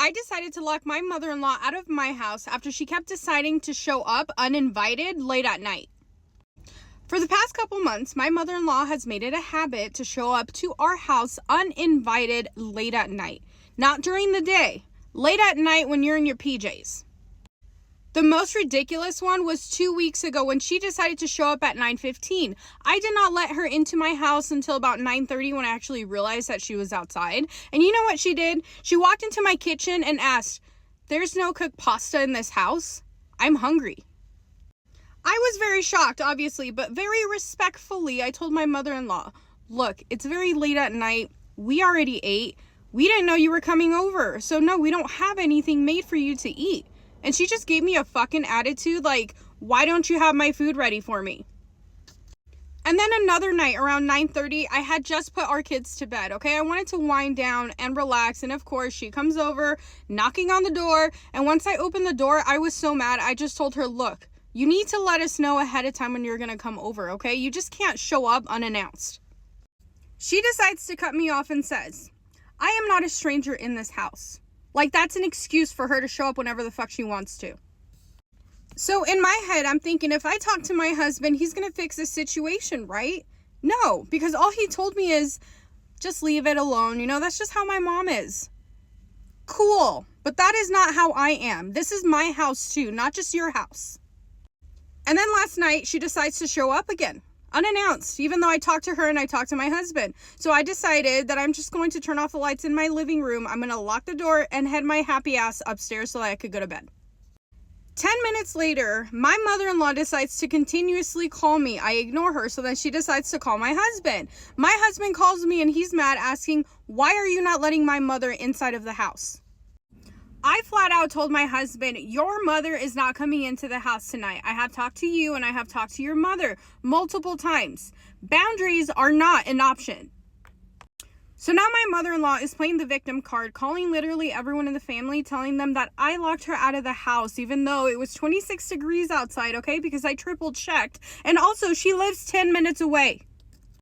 I decided to lock my mother-in-law out of my house after she kept deciding to show up uninvited late at night. For the past couple months, my mother-in-law has made it a habit to show up to our house uninvited late at night. Not during the day, late at night when you're in your PJs. The most ridiculous one was 2 weeks ago when she decided to show up at 9:15. I did not let her into my house until about 9:30 when I actually realized that she was outside. And you know what she did? She walked into my kitchen and asked, "There's no cooked pasta in this house? I'm hungry." I was very shocked, obviously, but very respectfully, I told my mother-in-law, "Look, it's very late at night. We already ate. We didn't know you were coming over. So no, we don't have anything made for you to eat." And she just gave me a fucking attitude like, "Why don't you have my food ready for me?" And then another night around 9:30, I had just put our kids to bed, okay? I wanted to wind down and relax. And of course, she comes over, knocking on the door. And once I opened the door, I was so mad. I just told her, "Look, you need to let us know ahead of time when you're going to come over, okay? You just can't show up unannounced." She decides to cut me off and says, "I am not a stranger in this house." Like, that's an excuse for her to show up whenever the fuck she wants to. So in my head, I'm thinking, if I talk to my husband, he's going to fix this situation, right? No, because all he told me is, just leave it alone. You know, that's just how my mom is. Cool. But that is not how I am. This is my house too, not just your house. And then last night, she decides to show up again, unannounced, even though I talked to her and I talked to my husband. So I decided that I'm just going to turn off the lights in my living room. I'm going to lock the door and head my happy ass upstairs so that I could go to bed. 10 minutes later, my mother-in-law decides to continuously call me. I ignore her, so then she decides to call my husband. My husband calls me and he's mad, asking, "Why are you not letting my mother inside of the house?" I flat out told my husband, "Your mother is not coming into the house tonight. I have talked to you and I have talked to your mother multiple times. Boundaries are not an option." So now my mother-in-law is playing the victim card, calling literally everyone in the family, telling them that I locked her out of the house, even though it was 26 degrees outside, okay? Because I triple checked. And also, she lives 10 minutes away.